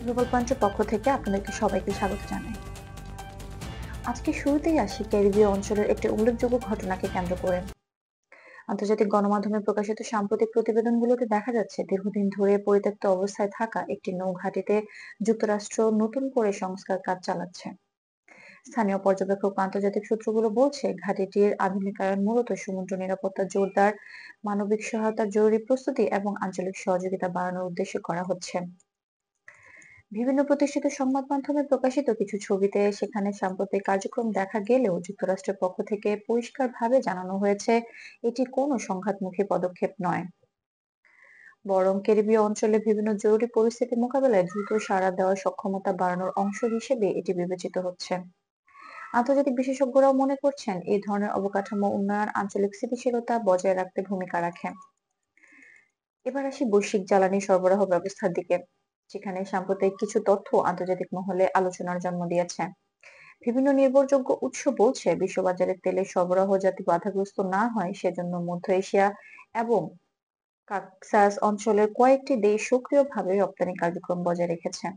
Global পয়েন্টের পক্ষ থেকে আপনাদেরকে সবাইকে স্বাগত জানাই। আজকে শুরুতেই আসি ক্যারিবীয় অঞ্চলের একটি উল্লেখযোগ্য ঘটনাকে কেন্দ্র করে। আন্তর্জাতিক গণমাধ্যমে প্রকাশিত সাম্প্রতিক প্রতিবেদনগুলোতে দেখা যাচ্ছে দীর্ঘদিন ধরে পরিত্যক্ত অবস্থায় থাকা একটি নৌঘাঁটিতে যুক্তরাষ্ট্র নতুন করে সংস্কার কাজ চালাচ্ছে। স্থানীয় পর্যবেক্ষক ও আন্তর্জাতিক সূত্রগুলো বলছে ঘাঁটিটির আধুনিকায়ন মূলত সমুদ্র নিরাপত্তা জোরদার, মানবিক সহায়তার জরুরি প্রস্তুতি এবং আঞ্চলিক সহযোগিতা বাড়ানোর উদ্দেশ্যে করা হচ্ছে। বিভিন্ন প্রতিষ্ঠিত সংবাদ মাধ্যমে প্রকাশিত কিছু ছবিতে সেখানে সাম্প্রতিক কার্যক্রম দেখা গেলেও যুক্তরাষ্ট্রের পক্ষ থেকে পরিষ্কারভাবে জানানো হয়েছে এটি কোনো সংঘাতমুখী পদক্ষেপ নয়, বরং ক্যারিবীয় অঞ্চলে বিভিন্ন জরুরি পরিস্থিতি মোকাবেলায় দ্রুত সাড়া দেওয়ার সক্ষমতা বাড়ানোর অংশ হিসেবে এটি বিবেচিত হচ্ছে। আন্তর্জাতিক বিশেষজ্ঞরাও মনে করছেন এই ধরনের অবকাঠামো উন্নয়ন আঞ্চলিক স্থিতিশীলতা বজায় রাখতে ভূমিকা রাখে। এবার আসি বৈশ্বিক জ্বালানি সরবরাহ ব্যবস্থার দিকে, যেখানে সাম্প্রতিক কিছু তথ্য আন্তর্জাতিক মহলে আলোচনার জন্ম দিয়েছে। বিভিন্ন নির্ভরযোগ্য উৎস বলছে বিশ্ববাজারে তেলের সরবরাহ যাতে বাধাগ্রস্ত না হয় সেজন্য মধ্য এশিয়া এবং কাকসাস অঞ্চলের কয়েকটি দেশ সক্রিয়ভাবে রপ্তানি কার্যক্রম বজায় রেখেছে।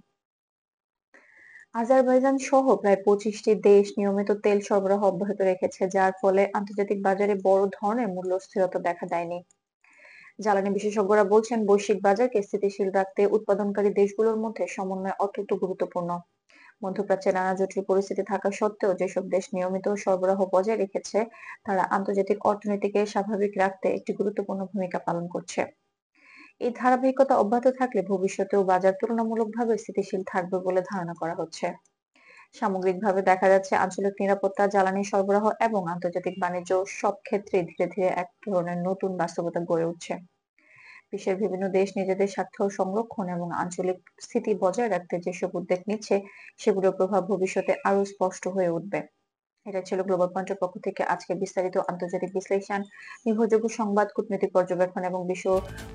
আজারবাইজান সহ প্রায় 25টি দেশ নিয়মিত তেল সরবরাহ অব্যাহত রেখেছে, যার ফলে আন্তর্জাতিক বাজারে বড় ধরনের মূল্য স্থিরতা দেখা দেয়নি। জ্বালানি বিশেষজ্ঞরা বলছেন বৈশ্বিক বাজারকে স্থিতিশীল রাখতে উৎপাদনকারী দেশগুলোর মধ্যে সমন্বয় অত্যন্ত গুরুত্বপূর্ণ। মধ্যপ্রাচ্যে নানা জটিল পরিস্থিতি থাকা সত্ত্বেও যেসব দেশ নিয়মিত সরবরাহ বজায় রেখেছে তারা আন্তর্জাতিক অর্থনীতিকে স্বাভাবিক রাখতে একটি গুরুত্বপূর্ণ ভূমিকা পালন করছে। এই ধারাবাহিকতা অব্যাহত থাকলে ভবিষ্যতেও বাজার তুলনামূলকভাবে স্থিতিশীল থাকবে বলে ধারণা করা হচ্ছে। সামগ্রিকভাবে দেখা যাচ্ছে আঞ্চলিক নিরাপত্তা, জ্বালানি সরবরাহ এবং আন্তর্জাতিক বাণিজ্য সব ক্ষেত্রে ধীরে ধীরে এক ধরনের নতুন বাস্তবতা গড়ে উঠছে। বিশ্বের বিভিন্ন দেশ নিজেদের স্বার্থ সংরক্ষণ এবং আঞ্চলিক স্থিতি বজায় রাখতে যেসব উদ্যোগ নিচ্ছে সেগুলোর প্রভাব ভবিষ্যতে আরো স্পষ্ট হয়ে উঠবে। এটা ছিল গ্লোবাল পয়েন্টের পক্ষ থেকে আজকে বিস্তারিত আন্তর্জাতিক বিশ্লেষণ, নির্ভরযোগ্য সংবাদ, কূটনৈতিক পর্যবেক্ষণ এবং বিশ্ব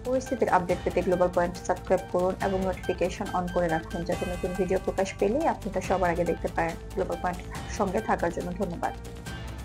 পরিস্থিতির আপডেট পেতে গ্লোবাল পয়েন্ট সাবস্ক্রাইব করুন এবং নোটিফিকেশন অন করে রাখুন যাতে নতুন ভিডিও প্রকাশ পেলেই আপনি তা সবার আগে দেখতে পারেন। গ্লোবাল পয়েন্ট সঙ্গে থাকার জন্য ধন্যবাদ।